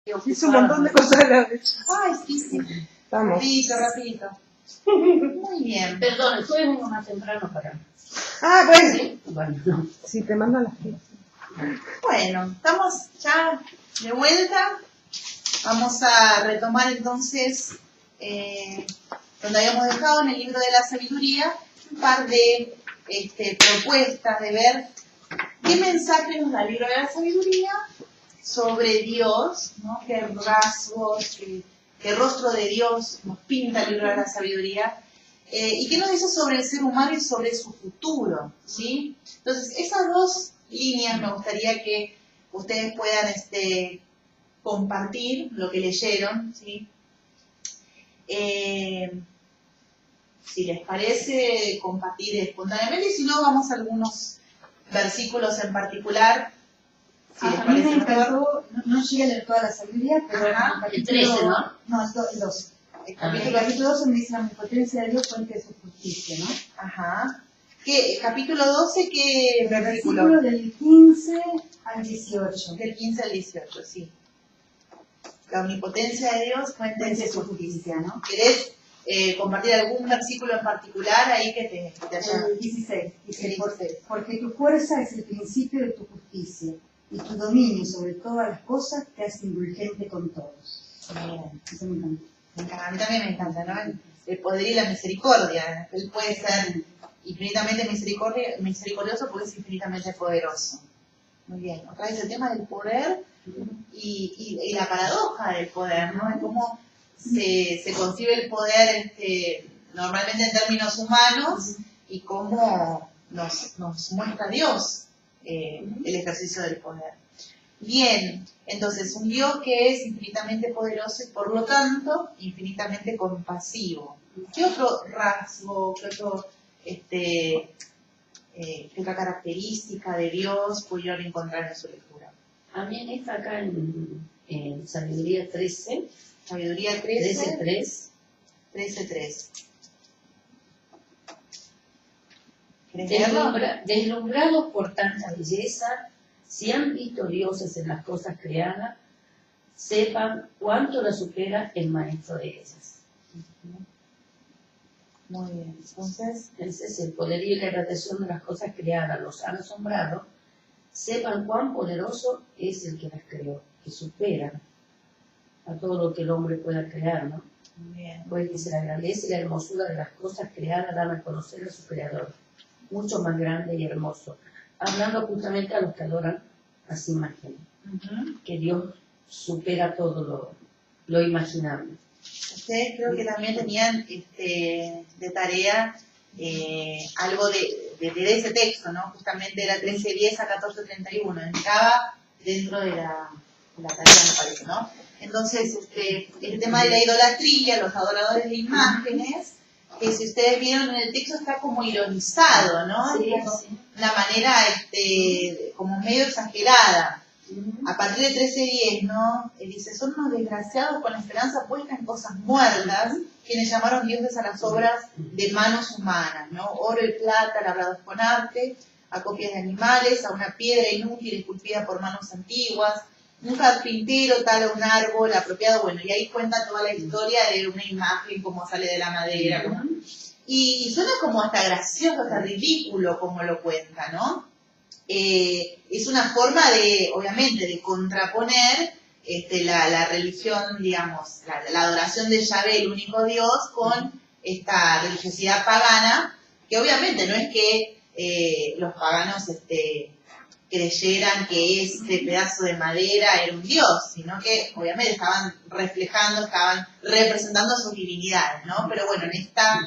Hice un montón de cosas a la vez. Ay, sí, sí. Vamos. Rapidito. Muy bien. Perdón, el jueves vengo más temprano para... Ah, bueno. ¿Sí? Bueno, no. Si te mando las clases. Bueno, estamos ya de vuelta. Vamos a retomar entonces donde habíamos dejado en el libro de la sabiduría un par de propuestas de ver qué mensaje nos da el libro de la sabiduría sobre Dios, ¿no? Qué rasgos, qué rostro de Dios nos pinta el libro de la sabiduría, y qué nos dice sobre el ser humano y sobre su futuro, ¿sí? Entonces, esas dos líneas me gustaría que ustedes puedan compartir lo que leyeron, ¿sí? Si les parece, compartir espontáneamente, y si no, vamos a algunos versículos en particular. Si les A mí parece me mejor. encantó, no llegué a leer toda la sabiduría, pero Ajá, el el 13, ¿no? No, el 12. El Ah. capítulo 12 me dice la omnipotencia de Dios, fuente de su justicia, ¿no? Ajá. ¿Qué, capítulo 12, qué El versículo? versículo del 15 al 18. Del 15 al 18, sí. La omnipotencia de Dios, fuente de su justicia, ¿no? ¿Querés compartir algún versículo en particular ahí que te haya... El 16, dice, El 16. porque tu fuerza es el principio de tu justicia, y tu dominio sobre todas las cosas te hace indulgente con todos. Bien. Eso me encanta. Me encanta. A mí también me encanta, ¿no? El poder y la misericordia. Él puede ser infinitamente misericordioso porque es infinitamente poderoso. Muy bien. Otra vez el tema del poder y la paradoja del poder, ¿no? De cómo se concibe el poder normalmente en términos humanos y cómo nos muestra Dios el ejercicio del poder. Bien, entonces un Dios que es infinitamente poderoso y por lo tanto infinitamente compasivo. ¿Qué otro rasgo, qué otra característica de Dios pudieron encontrar en su lectura? También está acá en Sabiduría 13, Sabiduría 13, 13.3. 13:3. ¿Querés leerlo? Deslumbrados por tanta belleza, si han visto dioses en las cosas creadas, sepan cuánto la supera el maestro de ellas. Muy bien, entonces, Entonces, el poderío y la realización de las cosas creadas los han asombrado, sepan cuán poderoso es el que las creó, que supera a todo lo que el hombre pueda crear, ¿no? muy bien. Pues dice, la grandeza y la hermosura de las cosas creadas dan a conocer a su creador, mucho más grande y hermoso, hablando justamente a los que adoran a su imagen, que Dios supera todo lo imaginable. Ustedes creo que también tenían de tarea algo de ese texto, ¿no? Justamente era 13:10 a 14:31, entraba dentro de la tarea, me parece, ¿no? Entonces, el tema de la idolatría, los adoradores de imágenes, que si ustedes vieron en el texto está como ironizado, ¿no? Sí, Como sí. una manera como medio exagerada. A partir de 13:10, ¿no? Dice, son unos desgraciados con la esperanza puesta en cosas muertas, quienes llamaron dioses a las obras de manos humanas, ¿no? Oro y plata labrados con arte, a copias de animales, a una piedra inútil esculpida por manos antiguas, un carpintero tala un árbol apropiado, bueno, y ahí cuenta toda la historia de una imagen, cómo sale de la madera, y suena como hasta gracioso, hasta ridículo como lo cuenta, ¿no? Es una forma de, obviamente, de contraponer la religión, digamos, la adoración de Yahvé, el único Dios, con esta religiosidad pagana, que obviamente no es que los paganos creyeran que ese pedazo de madera era un Dios, sino que obviamente estaban reflejando, estaban representando sus divinidades, ¿no? Pero bueno, en esta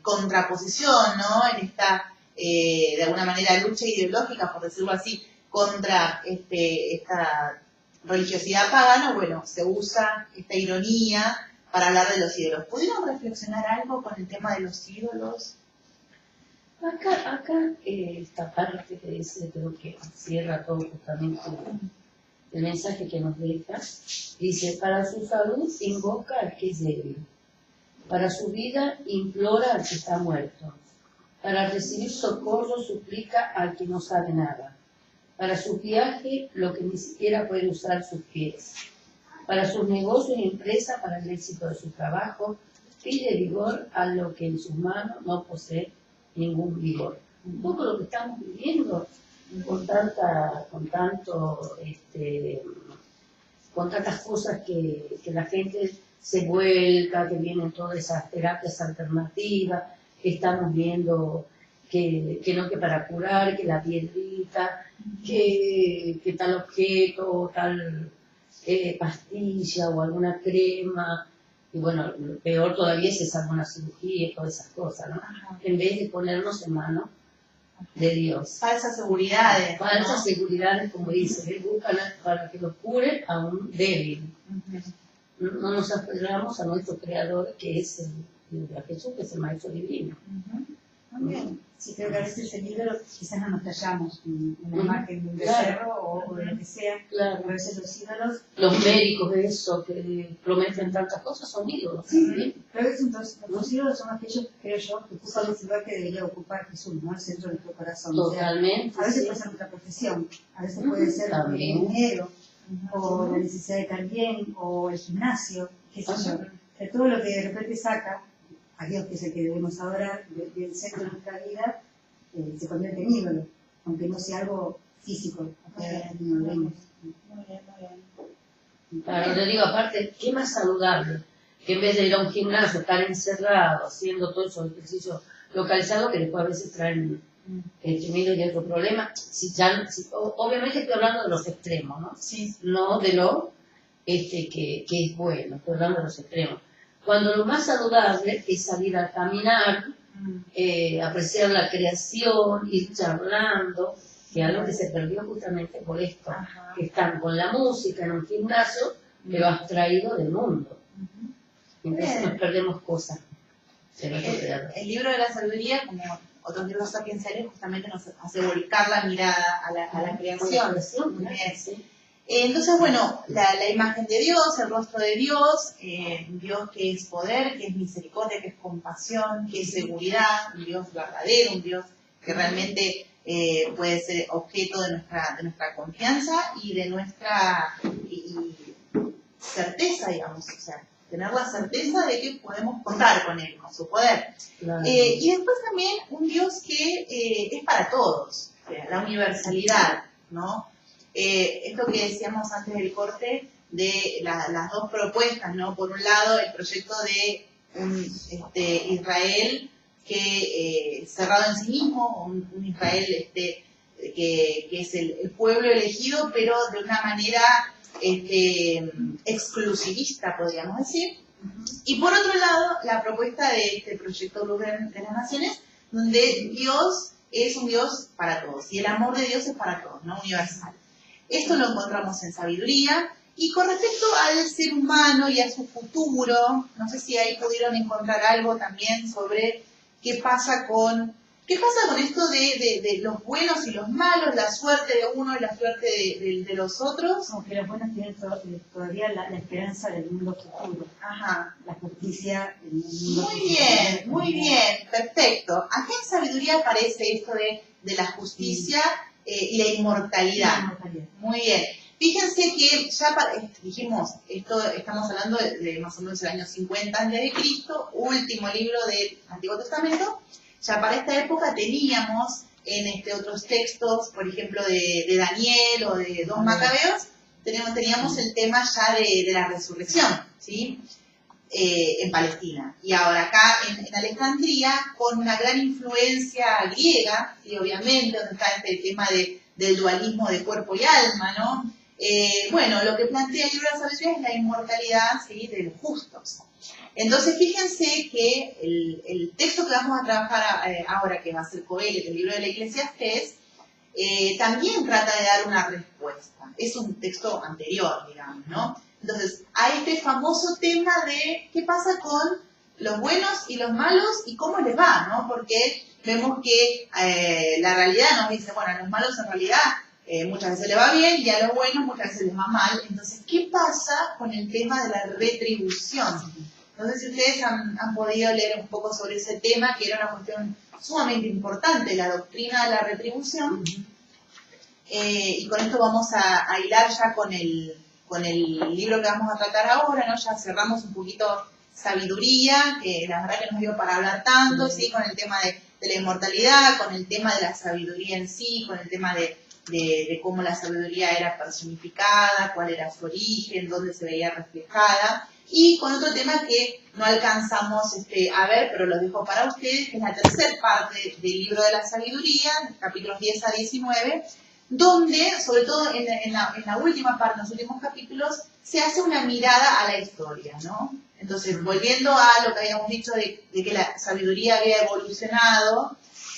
contraposición, ¿no? En esta de alguna manera lucha ideológica, por decirlo así, contra esta religiosidad pagana, bueno, se usa esta ironía para hablar de los ídolos. ¿Pudieron reflexionar algo con el tema de los ídolos? Acá esta parte que dice, creo que cierra todo justamente el mensaje que nos deja, dice, para su salud invoca al que es débil, para su vida implora al que está muerto, para recibir socorro suplica al que no sabe nada, Para su viaje, lo que ni siquiera puede usar sus pies. Para sus negocios y empresas, para el éxito de su trabajo, pide vigor a lo que en sus manos no posee ningún vigor. Un poco lo que estamos viviendo con tantas cosas que la gente se vuelca, que vienen todas esas terapias alternativas, que estamos viendo que no, que para curar, que la piedrita, que tal objeto, tal pastilla o alguna crema, y bueno, lo peor todavía es alguna cirugía y todas esas cosas, ¿no? Ajá. En vez de ponernos en manos de Dios. Falsas seguridades. Falsas ¿no? seguridades, como dice, Él busca para que lo cure a un débil. Ujú. No nos aferramos a nuestro Creador, que es a Jesús, que es el Maestro Divino. Ujú. Muy bien. Sí, creo que a veces ese libro quizás no nos callamos en la Ujú. imagen de un Claro. becerro o de lo que sea. Claro. A veces los ídolos, Los médicos, eso, que prometen tantas cosas, son ídolos. sí, pero entonces los ídolos son aquellos, creo yo, que ocupan el lugar que debería ocupar Jesús, ¿no? El centro de nuestro corazón. O sea, Totalmente. a veces Sí. puede ser nuestra profesión, a veces puede ser el También. dinero, o la necesidad de estar bien, o el gimnasio, qué sé yo. Ajá. De todo lo que de repente saca a Dios, que es el que debemos adorar, del centro de nuestra vida, se convierte en ídolo, aunque no sea algo físico, aunque no lo vemos. Muy bien, muy bien. Claro, le digo, aparte, ¿qué más saludable? Que en vez de ir a un gimnasio, estar encerrado, haciendo todos esos ejercicios localizados, que después a veces traen miles de otros problemas. Obviamente estoy hablando de los extremos, ¿no? Sí. No de lo que es bueno, estoy hablando de los extremos. Cuando lo más saludable es salir a caminar, apreciar la creación, ir charlando, que es algo que se perdió justamente por esto, Ajá. que están con la música en un gimnasio, pero abstraído del mundo. Ujú. Entonces Bien. nos perdemos cosas. Se nos olvida. El libro de la sabiduría, como otros libros sapienciales, justamente nos hace volcar la mirada a la creación. Muy bien. Sí. Entonces, bueno, la imagen de Dios, el rostro de Dios, Dios que es poder, que es misericordia, que es compasión, que es seguridad, un Dios verdadero, un Dios que realmente puede ser objeto de nuestra confianza y de nuestra y certeza, digamos, o sea, tener la certeza de que podemos contar con Él, con su poder. Claro. Y después también un Dios que es para todos, o sea, la universalidad, ¿no? Esto que decíamos antes del corte de las dos propuestas, ¿no? Por un lado, el proyecto de un Israel que cerrado en sí mismo, un Israel que es el pueblo elegido, pero de una manera exclusivista, podríamos decir. Y por otro lado, la propuesta de este proyecto Luz de las Naciones, donde Dios es un Dios para todos, y el amor de Dios es para todos, ¿no? Universal. Esto lo encontramos en sabiduría. Y con respecto al ser humano y a su futuro, no sé si ahí pudieron encontrar algo también sobre qué pasa con esto de los buenos y los malos, la suerte de uno y la suerte de los otros. Como que los buenos tienen todavía la esperanza del mundo futuro, Ajá. la justicia del mundo futuro. Muy bien, perfecto. Acá en sabiduría aparece esto de la justicia y la inmortalidad. Muy bien. Fíjense que ya dijimos, estamos hablando de más o menos el año 50 a.C., último libro del Antiguo Testamento. Ya para esta época teníamos en otros textos, por ejemplo, de Daniel o de 2 Macabeos, teníamos el tema ya de la resurrección, ¿sí? En Palestina. Y ahora acá en Alejandría, con una gran influencia griega, ¿sí? Obviamente, donde está este tema del dualismo de cuerpo y alma, ¿no? Bueno, lo que plantea el libro de la sabiduría es la inmortalidad, ¿sí? De los justos. Entonces, fíjense que el texto que vamos a trabajar ahora, que va a ser Coelet, el libro de la Eclesiastés, también trata de dar una respuesta. Es un texto anterior, digamos, ¿no? Entonces, hay este famoso tema de qué pasa con los buenos y los malos y cómo les va, ¿no? Porque vemos que la realidad nos dice, bueno, a los malos en realidad muchas veces les va bien y a los buenos muchas veces les va mal. Entonces, ¿qué pasa con el tema de la retribución? No sé si ustedes han podido leer un poco sobre ese tema, que era una cuestión sumamente importante, la doctrina de la retribución. y con esto vamos a hilar ya con el libro que vamos a tratar ahora, ¿no? Ya cerramos un poquito sabiduría, que la verdad que nos dio para hablar tanto, ¿sí? Con el tema de la inmortalidad, con el tema de la sabiduría en sí, con el tema de cómo la sabiduría era personificada, cuál era su origen, dónde se veía reflejada, y con otro tema que no alcanzamos a ver, pero lo dejo para ustedes, que es la tercera parte del libro de la sabiduría, capítulos 10 a 19, donde, sobre todo en la última parte, en los últimos capítulos, se hace una mirada a la historia, ¿no? Entonces, volviendo a lo que habíamos dicho de que la sabiduría había evolucionado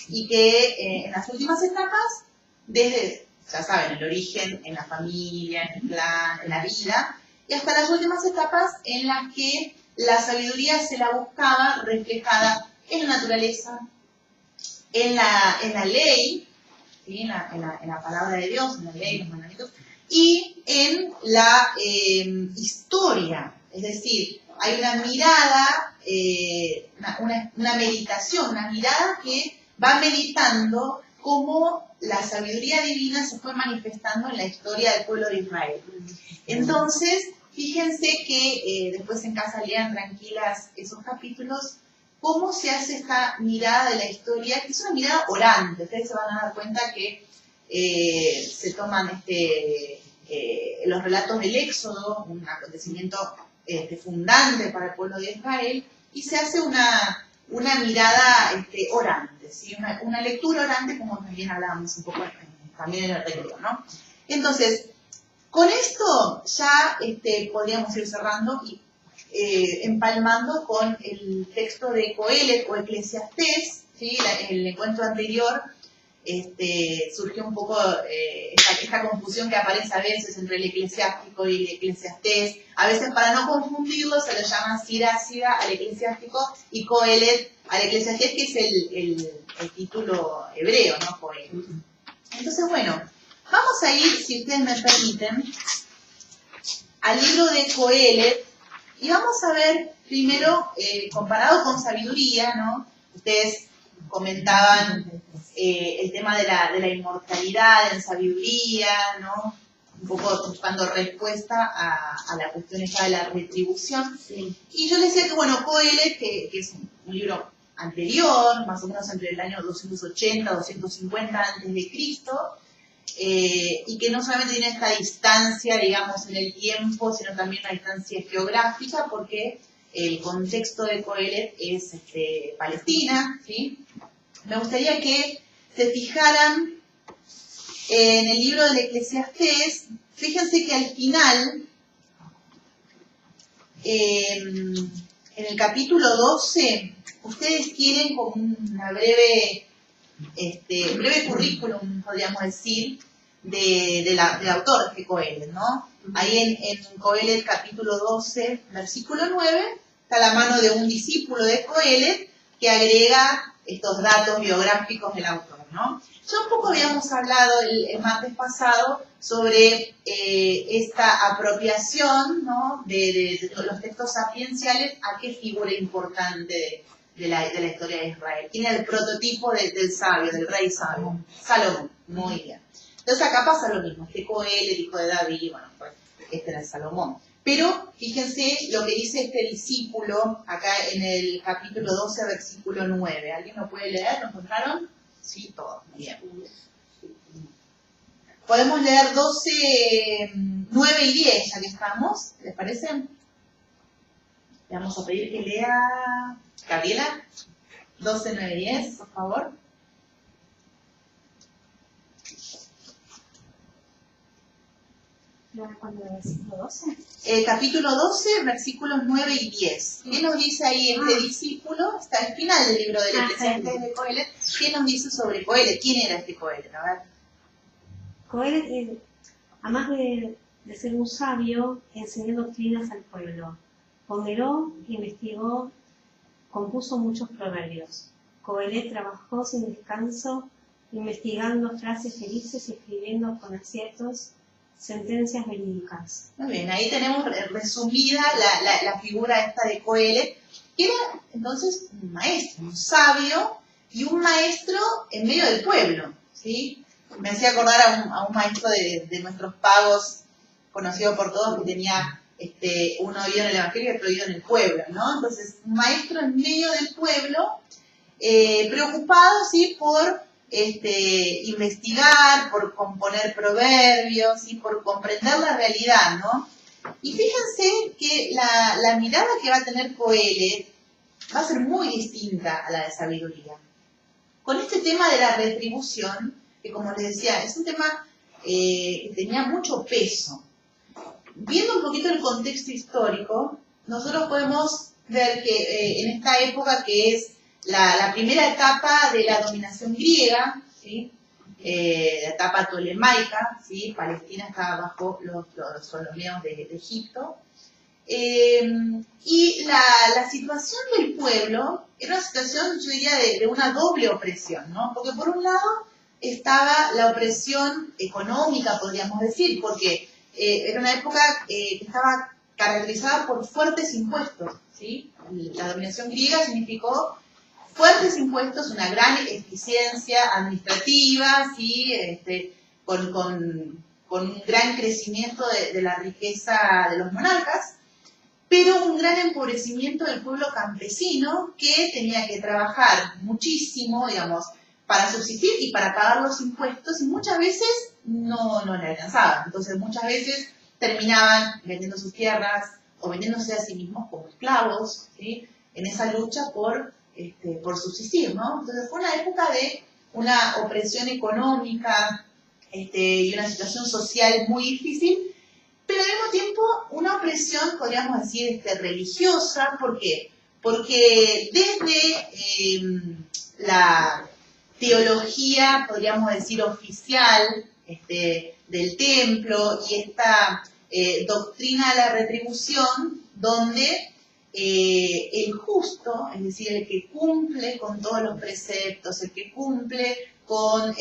y que en las últimas etapas, desde, ya saben, el origen en la familia, en el clan, en la vida, y hasta las últimas etapas en las que la sabiduría se la buscaba reflejada en la naturaleza, en la ley, ¿sí? en la palabra de Dios, en la ley, los mandamientos, y en la historia. Es decir, hay una mirada, una meditación, una mirada que va meditando cómo la sabiduría divina se fue manifestando en la historia del pueblo de Israel. Entonces, fíjense que después en casa lean tranquilas esos capítulos, cómo se hace esta mirada de la historia, que es una mirada orante. Ustedes se van a dar cuenta que se toman los relatos del Éxodo, un acontecimiento fundante para el pueblo de Israel, y se hace una mirada orante, ¿sí? una lectura orante, como también hablábamos un poco también en el recreo, ¿no? Entonces, con esto ya podríamos ir cerrando y empalmando con el texto de Coelet o Eclesiastés, ¿sí? El encuentro anterior surgió un poco esta confusión que aparece a veces entre el eclesiástico y el eclesiastés. A veces, para no confundirlo, se lo llama Siracida al eclesiástico y Coelet al eclesiastés, que es el título hebreo, ¿no? Coelet. Entonces, bueno, vamos a ir, si ustedes me permiten, al libro de Coelet y vamos a ver primero, comparado con sabiduría, ¿no? Ustedes comentaban el tema de la inmortalidad en sabiduría, ¿no? Un poco buscando respuesta a la cuestión esta de la retribución. Sí. Y yo les decía que, bueno, Coelet, que es un libro anterior, más o menos entre el año 280, 250 antes de Cristo, y que no solamente tiene esta distancia, digamos, en el tiempo, sino también una distancia geográfica, porque el contexto de Coelet es Palestina, ¿sí? Me gustaría que se fijaran en el libro del Eclesiastés. Fíjense que al final, en el capítulo 12, ustedes tienen como una breve currículum, podríamos decir, del autor de Coelet, ¿no? Ahí en Coelet capítulo 12, versículo 9, está la mano de un discípulo de Coelet que agrega estos datos biográficos del autor, ¿no? Ya un poco habíamos hablado el martes pasado sobre esta apropiación, ¿no? de los textos sapienciales a qué figura importante de la historia de Israel. Tiene el prototipo del sabio, del rey sabio, Salomón. Muy bien. Entonces acá pasa lo mismo. Coelet, el hijo de David, bueno, pues este era Salomón. Pero fíjense lo que dice este discípulo acá en el capítulo 12, versículo 9. ¿Alguien lo puede leer? ¿Lo encontraron? Sí, todos. Bien. Podemos leer 12, 9 y 10, ya que estamos. ¿Les parece? Le vamos a pedir que lea Gabriela. 12, 9 y 10, por favor. ¿Cuándo era el versículo 12? Capítulo 12, versículos 9 y 10. ¿Qué nos dice ahí este discípulo? Está al final del libro del Eclesiastés de Coelet. ¿Qué nos dice sobre Coelet? ¿Quién era este Coelet? A ver. Coelet, además de ser un sabio, enseñó doctrinas al pueblo. Ponderó, investigó, compuso muchos proverbios. Coelet trabajó sin descanso, investigando frases felices y escribiendo con aciertos sentencias verídicas. Muy bien, ahí tenemos resumida la figura esta de Coelet, que era entonces un maestro, un sabio y un maestro en medio del pueblo, ¿sí? me hacía acordar a un maestro de nuestros pagos, conocido por todos, que tenía uno vivido en el Evangelio y otro vivido en el pueblo, ¿no? Entonces, un maestro en medio del pueblo, preocupado, ¿sí?, por investigar, por componer proverbios, ¿sí?, por comprender la realidad, ¿no? Y fíjense que la mirada que va a tener Coelet va a ser muy distinta a la de sabiduría. Con este tema de la retribución, que como les decía, es un tema que tenía mucho peso. Viendo un poquito el contexto histórico, nosotros podemos ver que en esta época, que es la primera etapa de la dominación griega, ¿sí?, la etapa tolemaica, ¿sí?, Palestina estaba bajo los ptolomeos de Egipto, y la situación del pueblo era una situación, yo diría, de una doble opresión, ¿no? Porque por un lado estaba la opresión económica, podríamos decir, porque era una época que estaba caracterizada por fuertes impuestos, ¿sí? La dominación griega significó fuertes impuestos, una gran eficiencia administrativa, ¿sí?, con un gran crecimiento de la riqueza de los monarcas, pero un gran empobrecimiento del pueblo campesino, que tenía que trabajar muchísimo, digamos, para subsistir y para pagar los impuestos, y muchas veces no le alcanzaban. Entonces muchas veces terminaban vendiendo sus tierras o vendiéndose a sí mismos como esclavos, ¿sí?, en esa lucha por subsistir, ¿no? Entonces fue una época de una opresión económica y una situación social muy difícil, pero al mismo tiempo una opresión, podríamos decir, religiosa. ¿Por qué? Porque desde la teología, podríamos decir, oficial del templo, y esta doctrina de la retribución, donde el justo, es decir, el que cumple con todos los preceptos, el que cumple con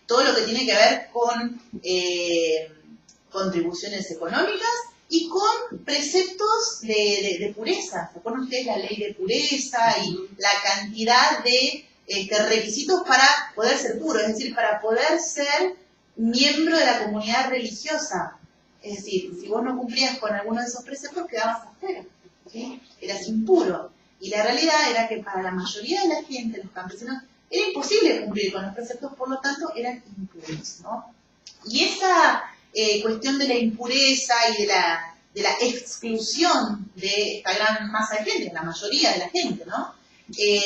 todo lo que tiene que ver con contribuciones económicas y con preceptos de pureza. ¿Se acuerdan ustedes la ley de pureza y la cantidad de requisitos para poder ser puro? Es decir, para poder ser miembro de la comunidad religiosa. Es decir, si vos no cumplías con alguno de esos preceptos, quedabas afuera, ¿sí? Eras impuro. Y la realidad era que para la mayoría de la gente, los campesinos, era imposible cumplir con los preceptos, por lo tanto eran impuros, ¿no? Y esa cuestión de la impureza y de la exclusión de esta gran masa de gente, la mayoría de la gente, ¿no?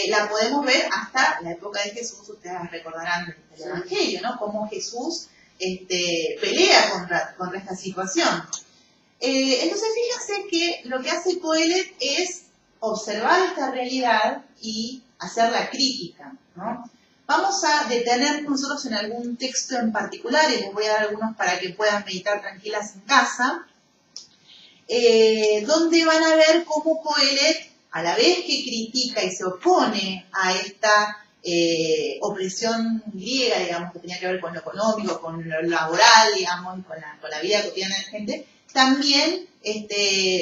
La podemos ver hasta la época de Jesús. Ustedes recordarán el Evangelio, ¿no? Cómo Jesús pelea contra esta situación. Entonces fíjense que lo que hace Coelet es observar esta realidad y hacer la crítica, ¿no? Vamos a detenernos nosotros en algún texto en particular, y les voy a dar algunos para que puedan meditar tranquilas en casa, donde van a ver cómo Coelet, a la vez que critica y se opone a esta opresión griega, digamos, que tenía que ver con lo económico, con lo laboral, digamos, y con la vida cotidiana de la gente, también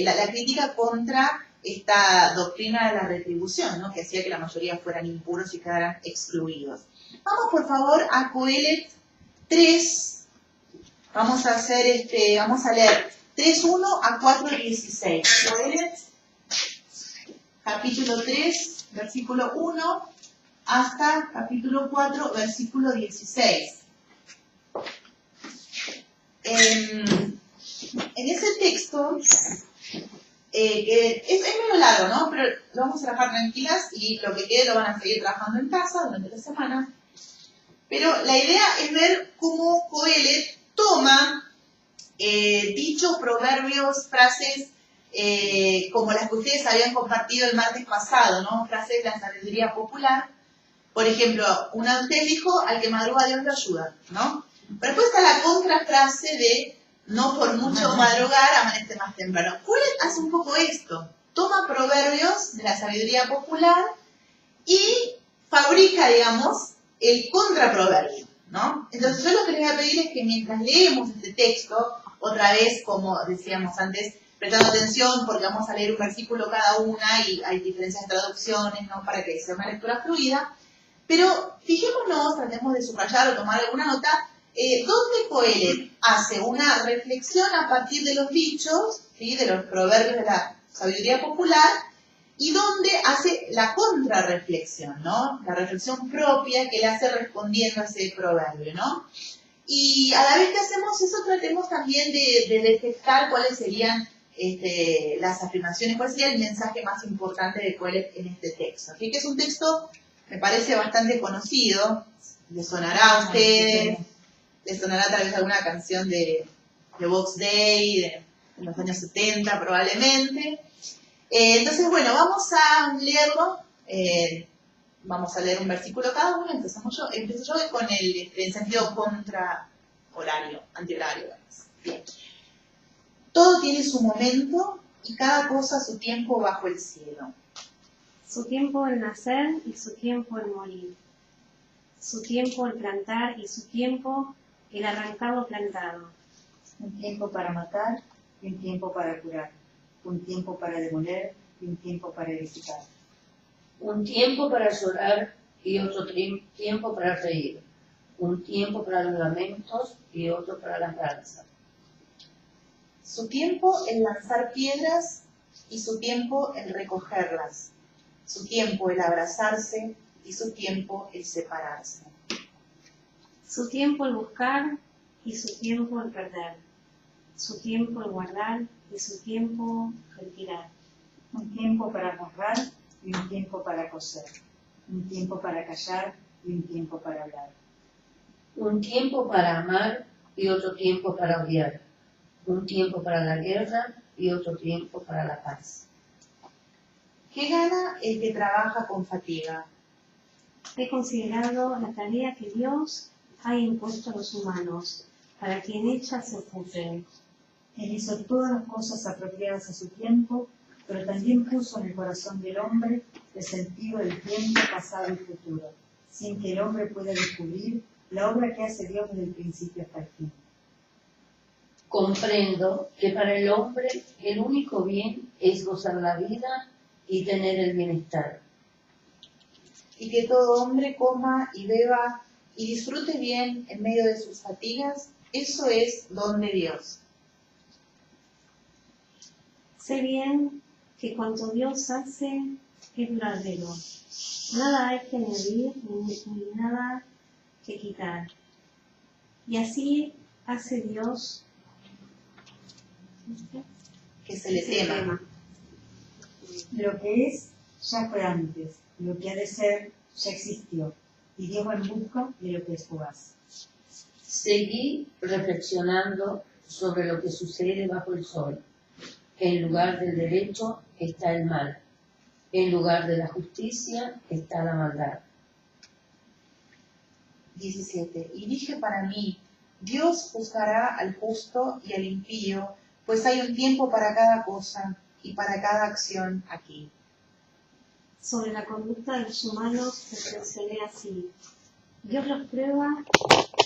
la crítica contra esta doctrina de la retribución, ¿no?, que hacía que la mayoría fueran impuros y quedaran excluidos. Vamos, por favor, a Coelet 3. Vamos a leer 3:1 a 4:16. Coelet, capítulo 3, versículo 1, hasta capítulo 4, versículo 16. En ese texto, que es medio largo, ¿no?, pero lo vamos a trabajar tranquilas, y lo que quede lo van a seguir trabajando en casa durante la semana. Pero la idea es ver cómo Coelet toma dichos proverbios, frases como las que ustedes habían compartido el martes pasado, ¿no?, frases de la sabiduría popular. Por ejemplo, una de ustedes dijo: al que madruga Dios lo ayuda, ¿no? Pero después está la contrafrase de: no por mucho madrugar amanece más temprano. Coelet hace un poco esto: toma proverbios de la sabiduría popular y fabrica, digamos, el contraproverbio, ¿no? Entonces yo lo que les voy a pedir es que mientras leemos este texto, otra vez, como decíamos antes, prestando atención, porque vamos a leer un versículo cada una y hay diferencias de traducciones, ¿no?, para que sea una lectura fluida. Pero fijémonos, tratemos de subrayar o tomar alguna nota donde Coelet hace una reflexión a partir de los dichos, ¿sí? De los proverbios de la sabiduría popular, y donde hace la contrarreflexión, ¿no? La reflexión propia que le hace respondiendo a ese proverbio, ¿no? Y a la vez que hacemos eso, tratemos también de detectar cuáles serían las afirmaciones, cuál sería el mensaje más importante de Coelet en este texto. Así que es un texto, me parece, bastante conocido, le sonará a ustedes, le sonará tal vez alguna canción de Box Day, de los años 70 probablemente. Entonces, bueno, vamos a leerlo. Vamos a leer un versículo cada uno. Empiezo yo con el sentido antihorario. Bien. Todo tiene su momento y cada cosa su tiempo bajo el cielo. Su tiempo el nacer y su tiempo el morir. Su tiempo el plantar y su tiempo el arrancar lo plantado. Un tiempo para matar y un tiempo para curar. Un tiempo para demoler y un tiempo para edificar. Un tiempo para llorar y otro tiempo para reír. Un tiempo para los lamentos y otro para las danzas. Su tiempo el lanzar piedras y su tiempo el recogerlas. Su tiempo el abrazarse y su tiempo el separarse. Su tiempo el buscar y su tiempo el perder. Su tiempo el guardar y su tiempo el tirar. Un tiempo para honrar y un tiempo para coser. Un tiempo para callar y un tiempo para hablar. Un tiempo para amar y otro tiempo para odiar. Un tiempo para la guerra y otro tiempo para la paz. ¿Qué gana el que trabaja con fatiga? He considerado la tarea que Dios ha impuesto a los humanos, para que en ella se ocupen. Él hizo todas las cosas apropiadas a su tiempo, pero también puso en el corazón del hombre el sentido del tiempo pasado y futuro, sin que el hombre pueda descubrir la obra que hace Dios desde el principio hasta el fin. Comprendo que para el hombre el único bien es gozar la vida y tener el bienestar. Y que todo hombre coma y beba y disfrute bien en medio de sus fatigas, eso es don de Dios. Sé bien que cuanto Dios hace es duradero. Nada hay que añadir ni nada que quitar. Y así hace Dios Que se le tema. Lo que es ya fue antes, lo que ha de ser ya existió, y Dios va en busca de lo que es fugaz. Seguí reflexionando sobre lo que sucede bajo el sol. En lugar del derecho está el mal. En lugar de la justicia está la maldad. 17. Y dije para mí, Dios juzgará al justo y al impío, pues hay un tiempo para cada cosa y para cada acción aquí. sobre la conducta de los humanos reflexioné así. Dios los prueba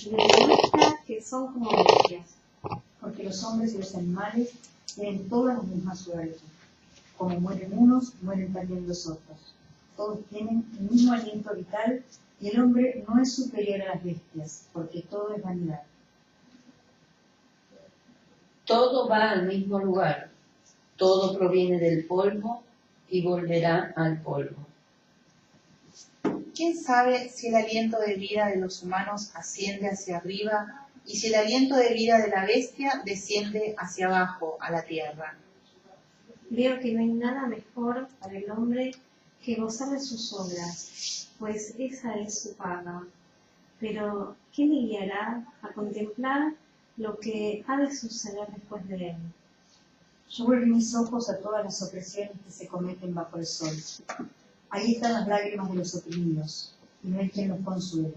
y les demuestra que son como bestias. Porque los hombres y los animales tienen todas las mismas suertes. Como mueren unos, mueren también los otros. Todos tienen el mismo aliento vital y el hombre no es superior a las bestias, porque todo es vanidad. Todo va al mismo lugar. Todo proviene del polvo y volverá al polvo. ¿Quién sabe si el aliento de vida de los humanos asciende hacia arriba y si el aliento de vida de la bestia desciende hacia abajo a la tierra? Veo que no hay nada mejor para el hombre que gozar de sus obras, pues esa es su paga. Pero, ¿qué le guiará a contemplar lo que ha de suceder después de él? Yo vuelvo mis ojos a todas las opresiones que se cometen bajo el sol. Ahí están las lágrimas de los oprimidos, y no hay quien los consuele.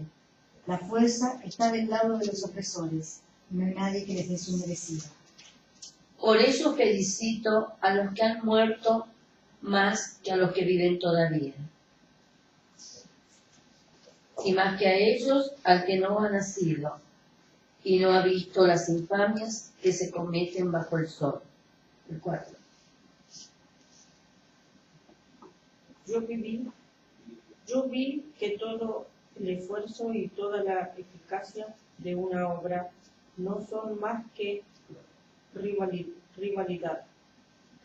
La fuerza está del lado de los opresores, y no hay nadie que les dé su merecido. Por eso felicito a los que han muerto más que a los que viven todavía. Y más que a ellos, al que no ha nacido y no ha visto las infamias que se cometen bajo el sol. El 4. Yo vi que todo el esfuerzo y toda la eficacia de una obra no son más que rivalidad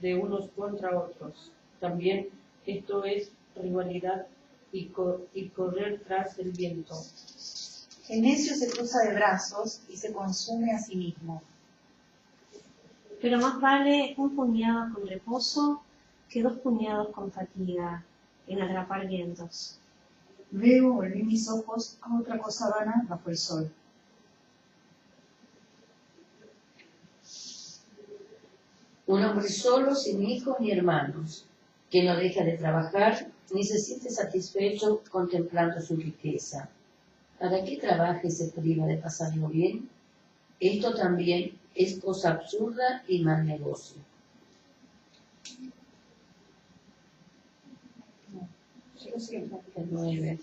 de unos contra otros. También esto es rivalidad y correr tras el viento. El necio se cruza de brazos y se consume a sí mismo. Pero más vale un puñado con reposo que 2 puñados con fatiga en atrapar vientos. Luego volví mis ojos a otra cosa vana bajo el sol. Un hombre solo, sin hijos ni hermanos, que no deja de trabajar ni se siente satisfecho contemplando su riqueza. ¿Para qué trabaja y se priva de pasarlo bien? Esto también es cosa absurda y mal negocio. El 9.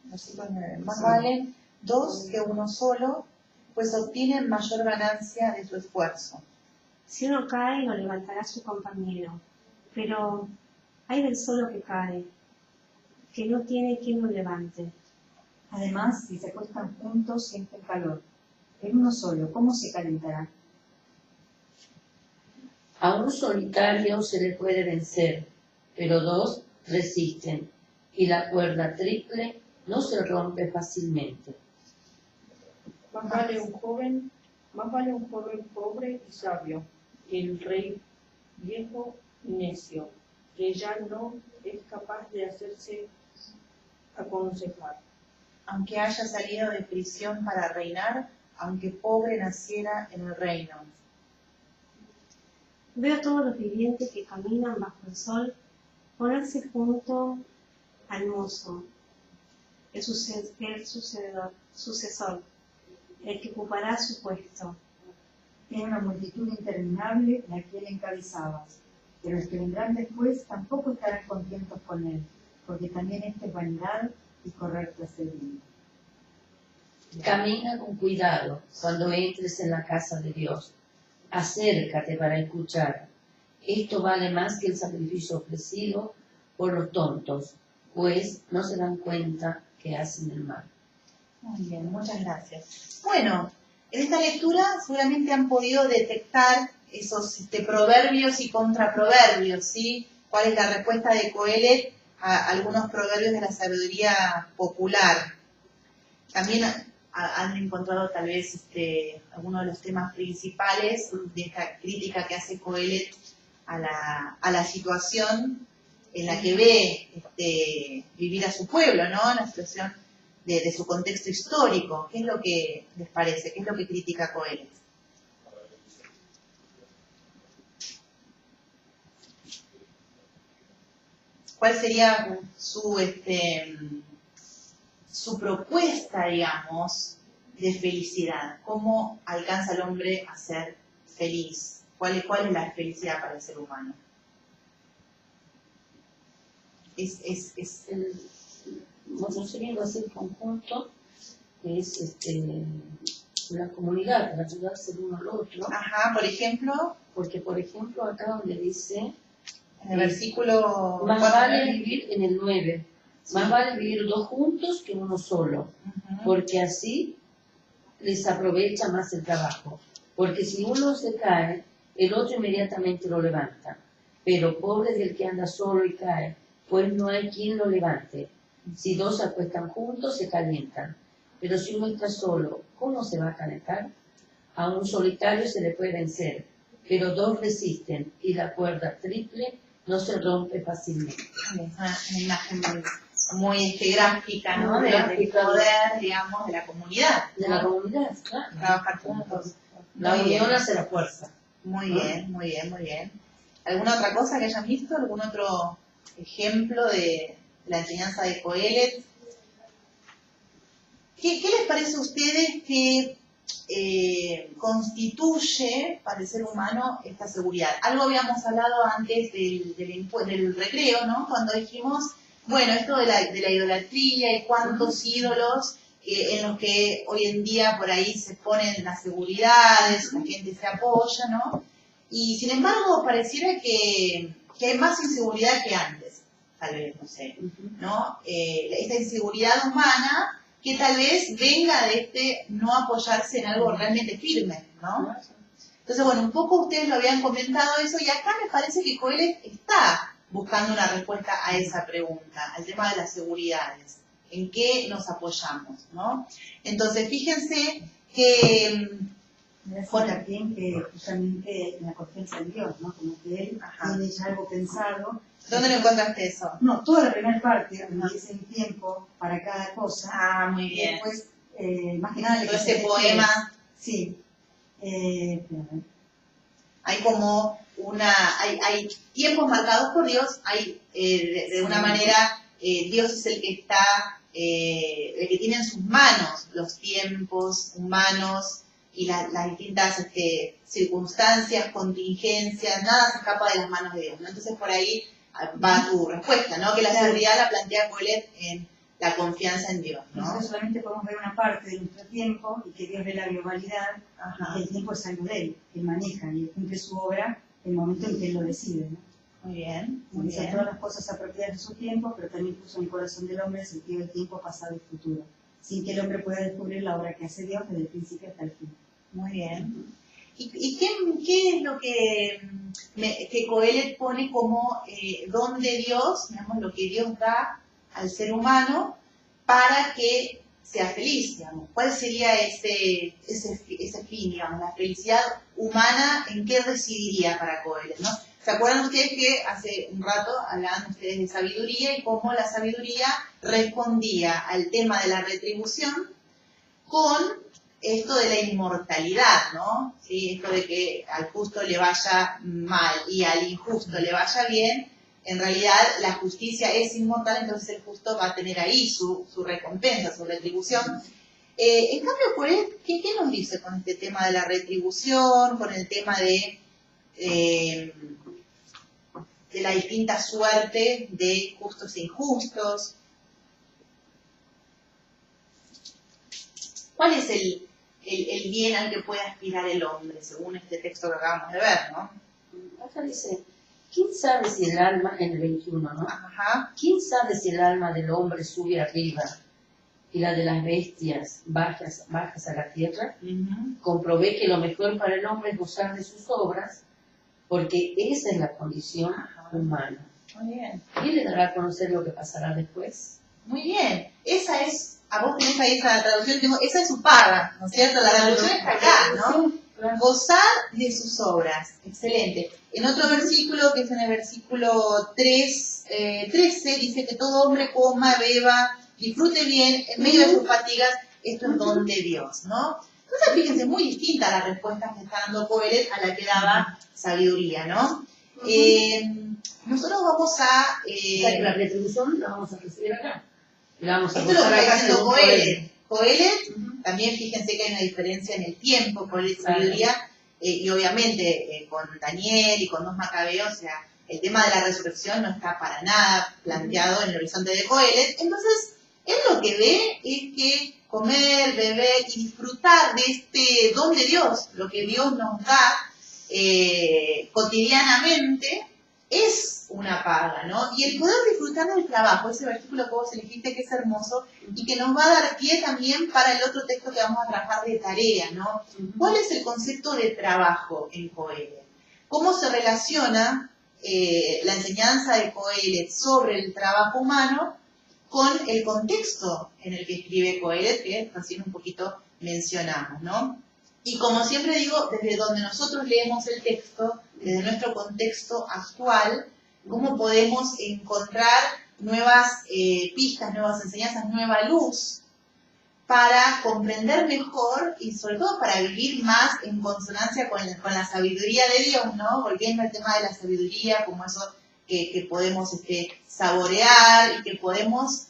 Versículo 9. Más valen 2 que uno solo, pues obtienen mayor ganancia de su esfuerzo. Si uno cae, lo levantará su compañero, pero hay del solo que cae, que no tiene quien lo levante. Además, si se acuestan juntos, sienten calor. En uno solo, ¿cómo se calentará? A un solitario se le puede vencer, pero 2 resisten, y la cuerda triple no se rompe fácilmente. Más vale un joven pobre y sabio que el rey viejo y necio, que ya no es capaz de hacerse aconsejar. Aunque haya salido de prisión para reinar, aunque pobre naciera en el reino. Veo a todos los vivientes que caminan bajo el sol ponerse junto al mozo, el sucesor, el que ocupará su puesto. Era una multitud interminable la que él encabezaba, pero los que vendrán después tampoco estarán contentos con él, porque también esta es vanidad y correr tras el viento. Camina con cuidado cuando entres en la casa de Dios. Acércate para escuchar. Esto vale más que el sacrificio ofrecido por los tontos, pues no se dan cuenta que hacen el mal. Muy bien, muchas gracias. Bueno, en esta lectura seguramente han podido detectar esos proverbios y contraproverbios, ¿sí? ¿Cuál es la respuesta de Coelet a algunos proverbios de la sabiduría popular? También han encontrado tal vez algunos de los temas principales de esta crítica que hace Coelet a la situación en la que ve vivir a su pueblo, ¿no? En la situación de su contexto histórico. ¿Qué es lo que les parece? ¿Qué es lo que critica Coelet? ¿Cuál sería su propuesta, digamos, de felicidad? ¿Cómo alcanza el hombre a ser feliz? ¿Cuál es la felicidad para el ser humano? Bueno, sería algo así conjunto, que es la comunidad, para ayudarse el uno al otro. Ajá, por ejemplo, Porque, por ejemplo, acá donde dice, en el versículo más 4, vale vivir en el 9, más vale vivir 2 juntos que uno solo, porque así les aprovecha más el trabajo. Porque si uno se cae, el otro inmediatamente lo levanta. Pero pobre del que anda solo y cae, pues no hay quien lo levante. Si 2 se acuestan juntos, se calientan. Pero si uno está solo, ¿cómo se va a calentar? A un solitario se le puede vencer, pero 2 resisten, y la cuerda triple no se rompe fácilmente. Es una imagen muy gráfica, ¿no? Muy Del gráfica. poder, digamos, de la comunidad. De ¿no? la comunidad, claro. Trabajar juntos. La Muy bien. unión hace la fuerza. Muy bien, muy bien, muy bien. ¿Alguna otra cosa que hayan visto? ¿Algún otro ejemplo de la enseñanza de Coelet? ¿Qué les parece a ustedes que constituye para el ser humano esta seguridad? Algo habíamos hablado antes del recreo, ¿no? Cuando dijimos, bueno, esto de la idolatría y cuántos ídolos en los que hoy en día por ahí se ponen las seguridades, la gente se apoya, ¿no? Y sin embargo pareciera que hay más inseguridad que antes, tal vez, no sé, ¿no? Esta inseguridad humana que tal vez venga de este no apoyarse en algo realmente firme, ¿no? Entonces, bueno, un poco ustedes lo habían comentado eso, y acá me parece que Coelet está buscando una respuesta a esa pregunta, al tema de las seguridades, en qué nos apoyamos, ¿no? Entonces, fíjense que Me hace también que justamente en la confianza en Dios, ¿no? Como que Él tiene ya algo pensado. ¿dónde lo encontraste eso? No, toda la primera parte, donde dice un tiempo para cada cosa. Ah, muy Y bien. después, más que nada, Todo ese poema, Sí. Espérame. hay como hay tiempos marcados por Dios, hay de una manera, Dios es el que está, el que tiene en sus manos los tiempos humanos y las distintas circunstancias, contingencias, nada se escapa de las manos de Dios, ¿no? Entonces por ahí va tu respuesta, ¿no? Que la seguridad la plantea Coelet en la confianza en Dios, ¿no? Nosotros solamente podemos ver una parte de nuestro tiempo y que Dios ve la globalidad, Ajá. y que el tiempo es algo de Él, que Él maneja y Él cumple su obra en el momento en que Él lo decide, ¿no? Muy bien, muy Hizo bien. todas las cosas apropiadas de su tiempo, pero también puso en el corazón del hombre el sentido del tiempo pasado y futuro, sin que el hombre pueda descubrir la obra que hace Dios desde el principio hasta el fin. Muy bien. ¿Y qué es lo que Coelet pone como don de Dios, digamos, lo que Dios da al ser humano para que sea feliz, digamos? ¿Cuál sería ese fin, digamos, la felicidad humana, en qué residiría para Coelet, ¿no? ¿Se acuerdan ustedes que hace un rato hablaban ustedes de sabiduría y cómo la sabiduría respondía al tema de la retribución con esto de la inmortalidad, ¿no? ¿Sí? Esto de que al justo le vaya mal y al injusto le vaya bien, en realidad la justicia es inmortal, entonces el justo va a tener ahí su recompensa, su retribución. En cambio, Coelet, ¿qué nos dice con este tema de la retribución, con el tema de la distinta suerte de justos e injustos? ¿Cuál es el bien al que puede aspirar el hombre, según este texto que acabamos de ver, ¿no? Acá dice, ¿quién sabe si el alma, en el 21, ¿no? Ajá. ¿Quién sabe si el alma del hombre sube arriba y la de las bestias bajas a la tierra? Comprobé que lo mejor para el hombre es gozar de sus obras, porque esa es la condición humana. Muy bien. ¿Quién le dará a conocer lo que pasará después? Muy bien. Esa es, a vos tenés ahí esa traducción, esa es su paga, ¿no es cierto? La traducción está acá, ¿no? Gozar de sus obras. Excelente. En otro versículo, que es en el versículo 13, dice que todo hombre coma, beba, disfrute bien, en medio de sus fatigas, esto es don de Dios, ¿no? Entonces, fíjense, muy distinta la respuesta que está dando Coelet a la que daba sabiduría, ¿no? Nosotros vamos a... O sea, que la retribución la vamos a recibir acá. La vamos a esto es lo que gozar está acá diciendo según Coelet. Coelet, también fíjense que hay una diferencia en el tiempo, Coelet y sabiduría, y obviamente con Daniel y con los Macabeos, o sea, el tema de la resurrección no está para nada planteado en el horizonte de Coelet. Entonces, él lo que ve es que comer, beber y disfrutar de este don de Dios, lo que Dios nos da cotidianamente, es una paga, ¿no? Y el poder disfrutar del trabajo, ese versículo que vos elegiste, que es hermoso, y que nos va a dar pie también para el otro texto que vamos a trabajar de tarea, ¿no? ¿Cuál es el concepto de trabajo en Coelet? ¿Cómo se relaciona la enseñanza de Coelet sobre el trabajo humano con el contexto en el que escribe Coelet, que recién un poquito mencionamos, ¿no? Y como siempre digo, desde donde nosotros leemos el texto, desde nuestro contexto actual, cómo podemos encontrar nuevas pistas, nuevas enseñanzas, nueva luz para comprender mejor y sobre todo para vivir más en consonancia con la sabiduría de Dios, ¿no? Volviendo al tema de la sabiduría, como eso que podemos saborear y que podemos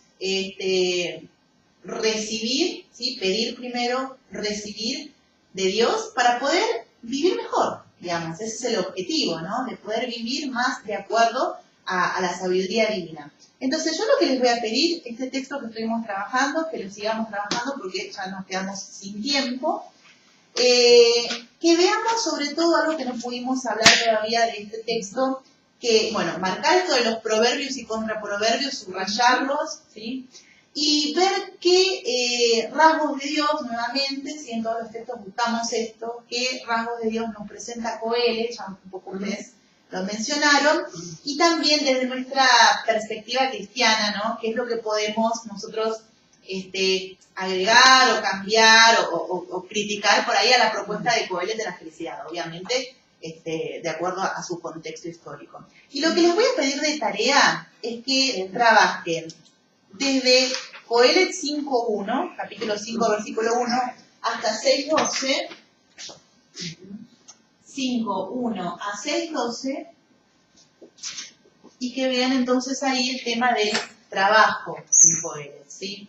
recibir, ¿sí? Pedir primero, recibir de Dios para poder vivir mejor, digamos. Ese es el objetivo, ¿no? De poder vivir más de acuerdo a la sabiduría divina. Entonces yo lo que les voy a pedir, este texto que estuvimos trabajando, que lo sigamos trabajando porque ya nos quedamos sin tiempo, que veamos sobre todo algo que no pudimos hablar todavía de este texto, que, bueno, marcar esto de los proverbios y contraproverbios, subrayarlos, ¿sí? y ver qué rasgos de Dios, nuevamente, si en todos los textos buscamos esto, qué rasgos de Dios nos presenta Coelho, ya un poco ustedes lo mencionaron, y también desde nuestra perspectiva cristiana, ¿no? ¿Qué es lo que podemos nosotros agregar o cambiar o criticar por ahí a la propuesta de Coelho de la felicidad? Obviamente, de acuerdo a su contexto histórico. Y lo que les voy a pedir de tarea es que trabajen desde Coelho 5.1, capítulo 5, versículo 1, hasta 6.12, 5.1 a 6.12, y que vean entonces ahí el tema del trabajo en Coelho, ¿sí?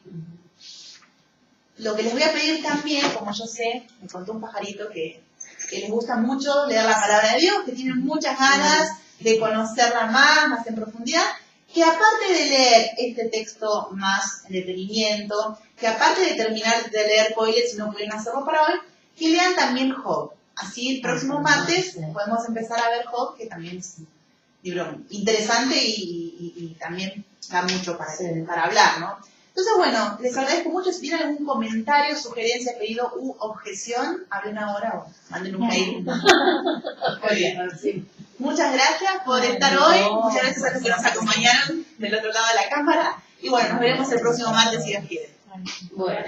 Lo que les voy a pedir también, como yo sé, me contó un pajarito que les gusta mucho leer la palabra de Dios, que tienen muchas ganas de conocerla más en profundidad, que aparte de leer este texto más en detenimiento, que aparte de terminar de leer Coelho, si no pudieron hacerlo para hoy, que lean también Job. Así el próximo martes podemos empezar a ver Job, que también es un libro interesante y también da mucho para hablar, ¿no? Entonces, bueno, les agradezco mucho. Si tienen algún comentario, sugerencia, pedido u objeción, hablen ahora o manden un mail. Muy bien. Muchas gracias por estar hoy. Muchas gracias a los que nos acompañaron del otro lado de la cámara. Y bueno, nos veremos el próximo martes si Dios quiere. Bueno.